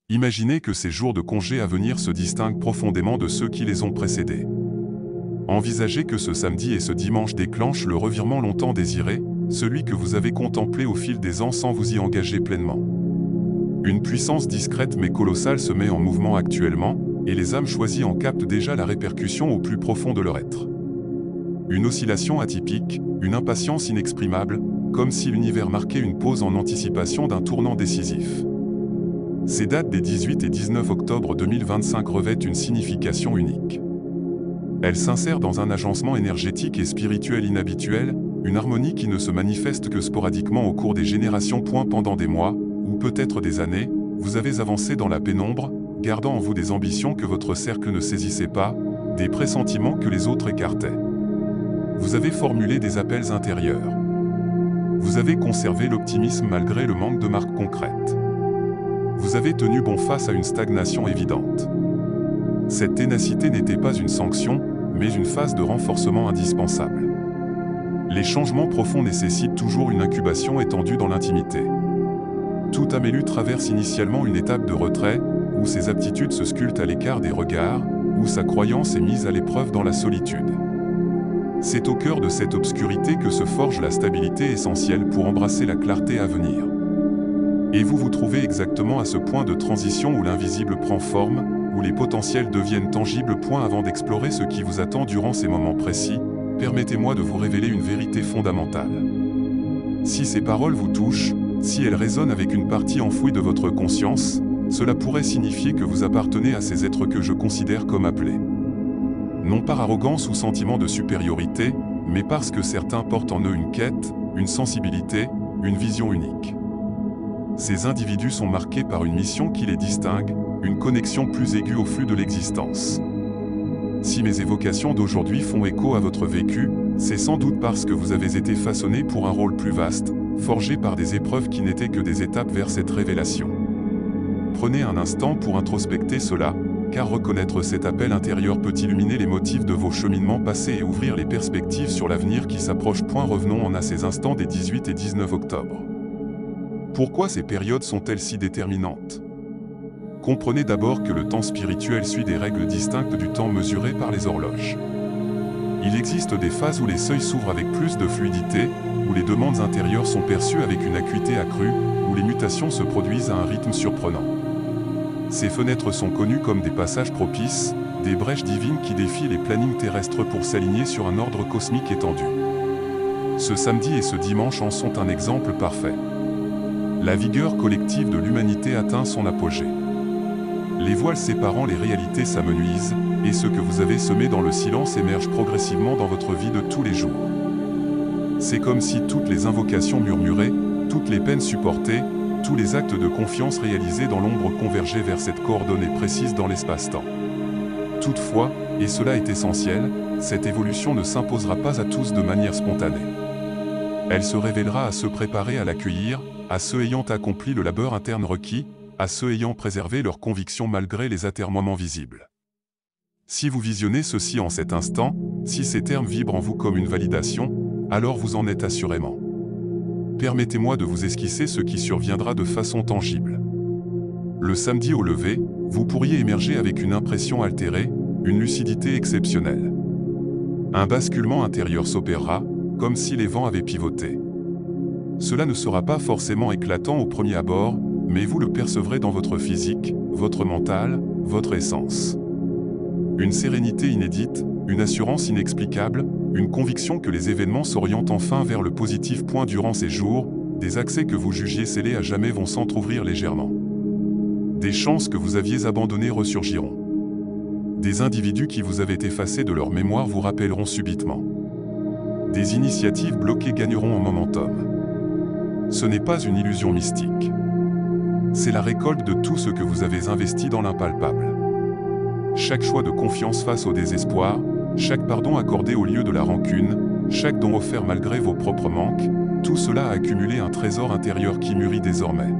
Imaginez que ces jours de congé à venir se distinguent profondément de ceux qui les ont précédés. Envisagez que ce samedi et ce dimanche déclenchent le revirement longtemps désiré, celui que vous avez contemplé au fil des ans sans vous y engager pleinement. Une puissance discrète mais colossale se met en mouvement actuellement, et les âmes choisies en captent déjà la répercussion au plus profond de leur être. Une oscillation atypique, une impatience inexprimable, comme si l'univers marquait une pause en anticipation d'un tournant décisif. Ces dates des 18 et 19 octobre 2025 revêtent une signification unique. Elles s'insèrent dans un agencement énergétique et spirituel inhabituel, une harmonie qui ne se manifeste que sporadiquement au cours des générations. Pendant des mois, ou peut-être des années, vous avez avancé dans la pénombre, gardant en vous des ambitions que votre cercle ne saisissait pas, des pressentiments que les autres écartaient. Vous avez formulé des appels intérieurs. Vous avez conservé l'optimisme malgré le manque de marques concrètes. Vous avez tenu bon face à une stagnation évidente. Cette ténacité n'était pas une sanction, mais une phase de renforcement indispensable. Les changements profonds nécessitent toujours une incubation étendue dans l'intimité. Tout Amélu traverse initialement une étape de retrait, où ses aptitudes se sculptent à l'écart des regards, où sa croyance est mise à l'épreuve dans la solitude. C'est au cœur de cette obscurité que se forge la stabilité essentielle pour embrasser la clarté à venir. Et vous vous trouvez exactement à ce point de transition où l'invisible prend forme, où les potentiels deviennent tangibles. Avant d'explorer ce qui vous attend durant ces moments précis, permettez-moi de vous révéler une vérité fondamentale. Si ces paroles vous touchent, si elles résonnent avec une partie enfouie de votre conscience, cela pourrait signifier que vous appartenez à ces êtres que je considère comme appelés. Non par arrogance ou sentiment de supériorité, mais parce que certains portent en eux une quête, une sensibilité, une vision unique. Ces individus sont marqués par une mission qui les distingue, une connexion plus aiguë au flux de l'existence. Si mes évocations d'aujourd'hui font écho à votre vécu, c'est sans doute parce que vous avez été façonné pour un rôle plus vaste, forgé par des épreuves qui n'étaient que des étapes vers cette révélation. Prenez un instant pour introspecter cela, car reconnaître cet appel intérieur peut illuminer les motifs de vos cheminements passés et ouvrir les perspectives sur l'avenir qui s'approche. Revenons à ces instants des 18 et 19 octobre. Pourquoi ces périodes sont-elles si déterminantes? Comprenez d'abord que le temps spirituel suit des règles distinctes du temps mesuré par les horloges. Il existe des phases où les seuils s'ouvrent avec plus de fluidité, où les demandes intérieures sont perçues avec une acuité accrue, où les mutations se produisent à un rythme surprenant. Ces fenêtres sont connues comme des passages propices, des brèches divines qui défient les plannings terrestres pour s'aligner sur un ordre cosmique étendu. Ce samedi et ce dimanche en sont un exemple parfait. La vigueur collective de l'humanité atteint son apogée. Les voiles séparant les réalités s'amenuisent, et ce que vous avez semé dans le silence émerge progressivement dans votre vie de tous les jours. C'est comme si toutes les invocations murmurées, toutes les peines supportées, tous les actes de confiance réalisés dans l'ombre convergeaient vers cette coordonnée précise dans l'espace-temps. Toutefois, et cela est essentiel, cette évolution ne s'imposera pas à tous de manière spontanée. Elle se révélera à ceux préparés à l'accueillir, à ceux ayant accompli le labeur interne requis, à ceux ayant préservé leurs convictions malgré les atermoiements visibles. Si vous visionnez ceci en cet instant, si ces termes vibrent en vous comme une validation, alors vous en êtes assurément. Permettez-moi de vous esquisser ce qui surviendra de façon tangible. Le samedi au lever, vous pourriez émerger avec une impression altérée, une lucidité exceptionnelle. Un basculement intérieur s'opérera, comme si les vents avaient pivoté. Cela ne sera pas forcément éclatant au premier abord, mais vous le percevrez dans votre physique, votre mental, votre essence. Une sérénité inédite, une assurance inexplicable, une conviction que les événements s'orientent enfin vers le positif. Durant ces jours, des accès que vous jugiez scellés à jamais vont s'entr'ouvrir légèrement. Des chances que vous aviez abandonnées ressurgiront. Des individus qui vous avaient effacé de leur mémoire vous rappelleront subitement. Des initiatives bloquées gagneront en momentum. Ce n'est pas une illusion mystique. C'est la récolte de tout ce que vous avez investi dans l'impalpable. Chaque choix de confiance face au désespoir, chaque pardon accordé au lieu de la rancune, chaque don offert malgré vos propres manques, tout cela a accumulé un trésor intérieur qui mûrit désormais.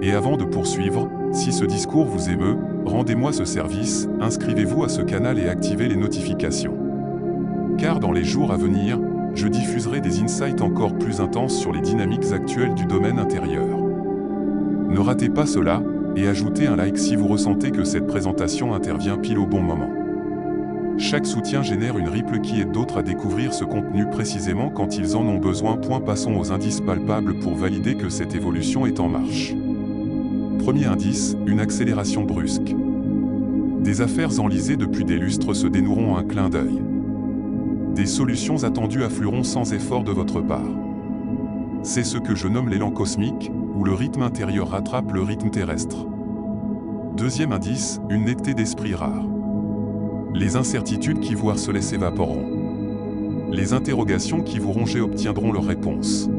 Et avant de poursuivre, si ce discours vous émeut, rendez-moi ce service, inscrivez-vous à ce canal et activez les notifications. Car dans les jours à venir, je diffuserai des insights encore plus intenses sur les dynamiques actuelles du domaine intérieur. Ne ratez pas cela, et ajoutez un like si vous ressentez que cette présentation intervient pile au bon moment. Chaque soutien génère une ripple qui aide d'autres à découvrir ce contenu précisément quand ils en ont besoin. Passons aux indices palpables pour valider que cette évolution est en marche. Premier indice, une accélération brusque. Des affaires enlisées depuis des lustres se dénoueront à un clin d'œil. Des solutions attendues afflueront sans effort de votre part. C'est ce que je nomme l'élan cosmique, où le rythme intérieur rattrape le rythme terrestre. Deuxième indice, une netteté d'esprit rare. Les incertitudes qui vous harcelaient s'évaporeront. Les interrogations qui vous rongeaient obtiendront leur réponse.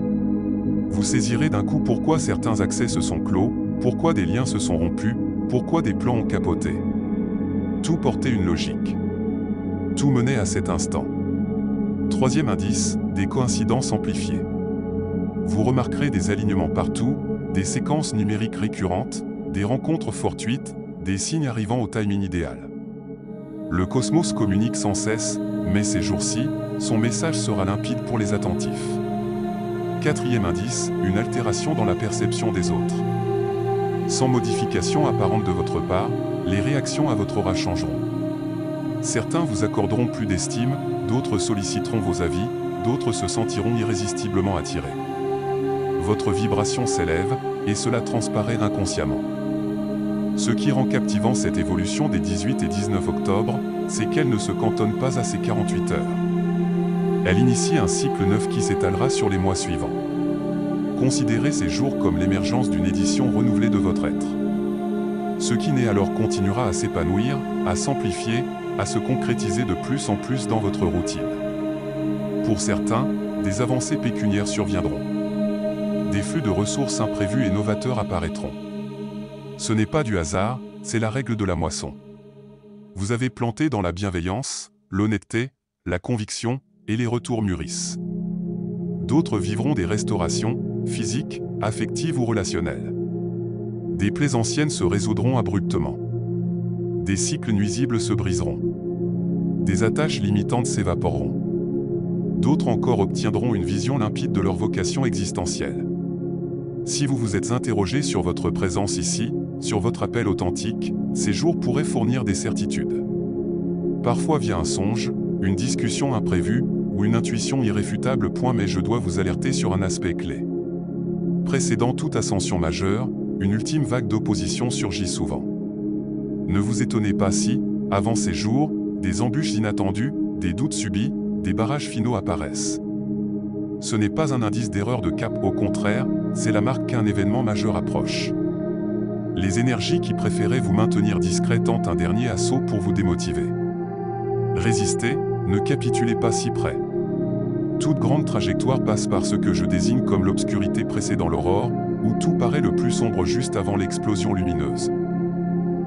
Vous saisirez d'un coup pourquoi certains accès se sont clos, pourquoi des liens se sont rompus, pourquoi des plans ont capoté. Tout portait une logique. Tout menait à cet instant. Troisième indice, des coïncidences amplifiées. Vous remarquerez des alignements partout, des séquences numériques récurrentes, des rencontres fortuites, des signes arrivant au timing idéal. Le cosmos communique sans cesse, mais ces jours-ci, son message sera limpide pour les attentifs. Quatrième indice, une altération dans la perception des autres. Sans modification apparente de votre part, les réactions à votre aura changeront. Certains vous accorderont plus d'estime, d'autres solliciteront vos avis, d'autres se sentiront irrésistiblement attirés. Votre vibration s'élève, et cela transparaît inconsciemment. Ce qui rend captivant cette évolution des 18 et 19 octobre, c'est qu'elle ne se cantonne pas à ces 48 heures. Elle initie un cycle neuf qui s'étalera sur les mois suivants. Considérez ces jours comme l'émergence d'une édition renouvelée de votre être. Ce qui naît alors continuera à s'épanouir, à s'amplifier, à se concrétiser de plus en plus dans votre routine. Pour certains, des avancées pécuniaires surviendront. Des flux de ressources imprévus et novateurs apparaîtront. Ce n'est pas du hasard, c'est la règle de la moisson. Vous avez planté dans la bienveillance, l'honnêteté, la conviction, et les retours mûrissent. D'autres vivront des restaurations, physiques, affectives ou relationnelles. Des plaies anciennes se résoudront abruptement. Des cycles nuisibles se briseront. Des attaches limitantes s'évaporeront. D'autres encore obtiendront une vision limpide de leur vocation existentielle. Si vous vous êtes interrogé sur votre présence ici, sur votre appel authentique, ces jours pourraient fournir des certitudes. Parfois via un songe, une discussion imprévue, ou une intuition irréfutable. Mais je dois vous alerter sur un aspect clé. Précédant toute ascension majeure, une ultime vague d'opposition surgit souvent. Ne vous étonnez pas si, avant ces jours, des embûches inattendues, des doutes subis, des barrages finaux apparaissent. Ce n'est pas un indice d'erreur de cap, au contraire, c'est la marque qu'un événement majeur approche. Les énergies qui préféraient vous maintenir discret tentent un dernier assaut pour vous démotiver. Résistez, ne capitulez pas si près. Toute grande trajectoire passe par ce que je désigne comme l'obscurité précédant l'aurore, où tout paraît le plus sombre juste avant l'explosion lumineuse.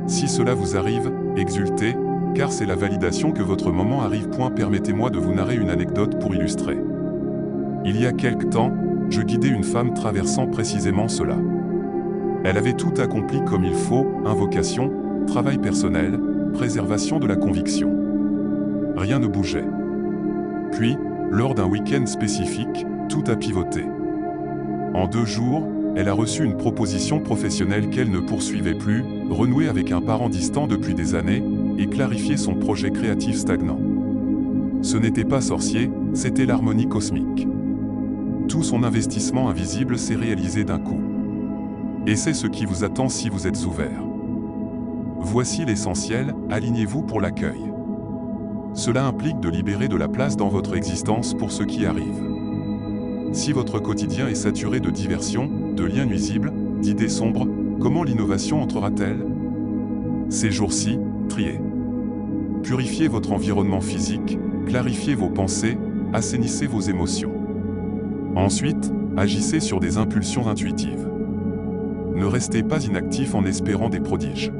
Si cela vous arrive, exultez, car c'est la validation que votre moment arrive. Permettez-moi de vous narrer une anecdote pour illustrer. Il y a quelque temps, je guidais une femme traversant précisément cela. Elle avait tout accompli comme il faut, invocation, travail personnel, préservation de la conviction. Rien ne bougeait. Puis, lors d'un week-end spécifique, tout a pivoté. En 2 jours, elle a reçu une proposition professionnelle qu'elle ne poursuivait plus, renouer avec un parent distant depuis des années, et clarifier son projet créatif stagnant. Ce n'était pas sorcier, c'était l'harmonie cosmique. Tout son investissement invisible s'est réalisé d'un coup. Et c'est ce qui vous attend si vous êtes ouvert. Voici l'essentiel, alignez-vous pour l'accueil. Cela implique de libérer de la place dans votre existence pour ce qui arrive. Si votre quotidien est saturé de diversions, de liens nuisibles, d'idées sombres, comment l'innovation entrera-t-elle? Ces jours-ci, triez. Purifiez votre environnement physique, clarifiez vos pensées, assainissez vos émotions. Ensuite, agissez sur des impulsions intuitives. Ne restez pas inactif en espérant des prodiges.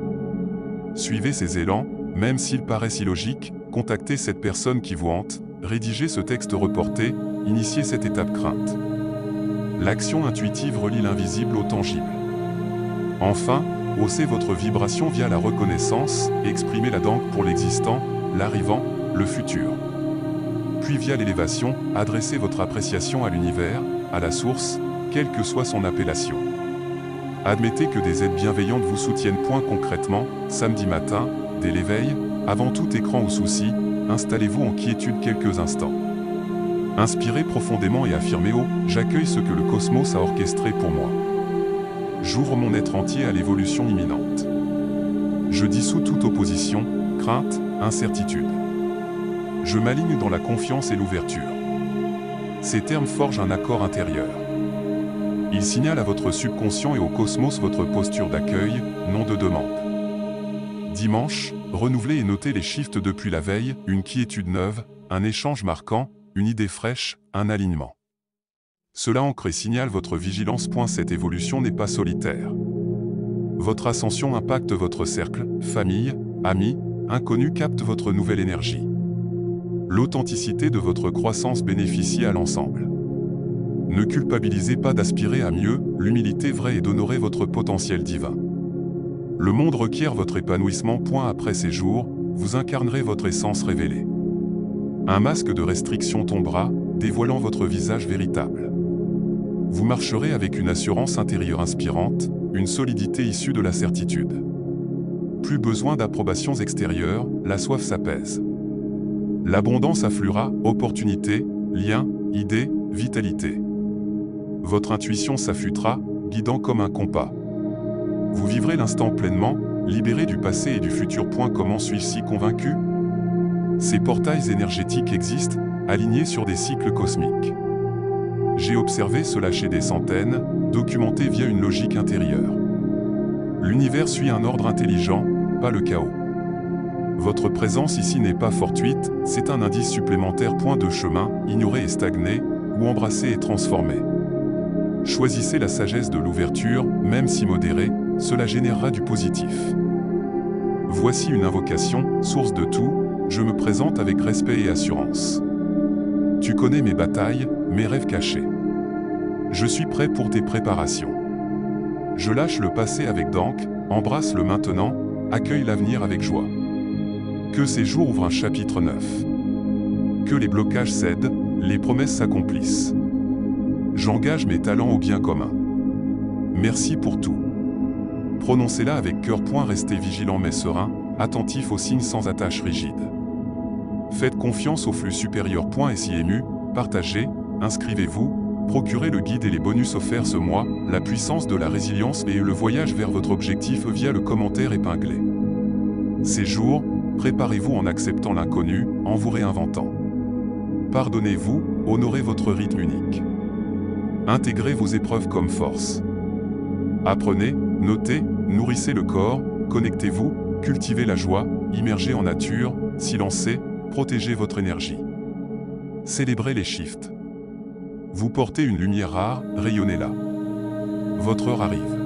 Suivez ces élans, même s'ils paraissent illogiques, contactez cette personne qui vous hante, rédigez ce texte reporté, initiez cette étape crainte. L'action intuitive relie l'invisible au tangible. Enfin, haussez votre vibration via la reconnaissance et exprimez la danque pour l'existant, l'arrivant, le futur. Puis via l'élévation, adressez votre appréciation à l'univers, à la source, quelle que soit son appellation. Admettez que des aides bienveillantes vous soutiennent. Concrètement, samedi matin, dès l'éveil, avant tout écran ou souci, installez-vous en quiétude quelques instants. Inspirez profondément et affirmez haut, j'accueille ce que le cosmos a orchestré pour moi. J'ouvre mon être entier à l'évolution imminente. Je dissous toute opposition, crainte, incertitude. Je m'aligne dans la confiance et l'ouverture. Ces termes forgent un accord intérieur. Ils signalent à votre subconscient et au cosmos votre posture d'accueil, non de demande. Dimanche, renouvelez et notez les shifts depuis la veille, une quiétude neuve, un échange marquant, une idée fraîche, un alignement. Cela ancre et signale votre vigilance. Cette évolution n'est pas solitaire. Votre ascension impacte votre cercle, famille, amis, inconnus captent votre nouvelle énergie. L'authenticité de votre croissance bénéficie à l'ensemble. Ne culpabilisez pas d'aspirer à mieux, l'humilité vraie est d'honorer votre potentiel divin. Le monde requiert votre épanouissement. Après ces jours, vous incarnerez votre essence révélée. Un masque de restriction tombera, dévoilant votre visage véritable. Vous marcherez avec une assurance intérieure inspirante, une solidité issue de la certitude. Plus besoin d'approbations extérieures, la soif s'apaise. L'abondance affluera, opportunités, liens, idées, vitalité. Votre intuition s'affûtera, guidant comme un compas. Vous vivrez l'instant pleinement, libéré du passé et du futur. Comment suis-je si convaincu ? Ces portails énergétiques existent, alignés sur des cycles cosmiques. J'ai observé cela chez des centaines, documenté via une logique intérieure. L'univers suit un ordre intelligent, pas le chaos. Votre présence ici n'est pas fortuite, c'est un indice supplémentaire. De chemin, ignorer et stagner, ou embrasser et transformer. Choisissez la sagesse de l'ouverture, même si modérée, cela générera du positif. Voici une invocation, source de tout, je me présente avec respect et assurance. Tu connais mes batailles, mes rêves cachés. Je suis prêt pour tes préparations. Je lâche le passé avec d'encre, embrasse le maintenant, accueille l'avenir avec joie. Que ces jours ouvrent un chapitre neuf. Que les blocages cèdent, les promesses s'accomplissent. J'engage mes talents au bien commun. Merci pour tout. Prononcez-la avec cœur. Restez vigilant mais serein, attentif aux signes sans attache rigide. Faites confiance au flux supérieur. Et si ému, partagez, inscrivez-vous, procurez le guide et les bonus offerts ce mois, la puissance de la résilience et le voyage vers votre objectif via le commentaire épinglé. Ces jours, préparez-vous en acceptant l'inconnu, en vous réinventant. Pardonnez-vous, honorez votre rythme unique. Intégrez vos épreuves comme force. Apprenez, notez, nourrissez le corps, connectez-vous, cultivez la joie, immergez en nature, silencez, protégez votre énergie. Célébrez les shifts. Vous portez une lumière rare, rayonnez-la. Votre heure arrive.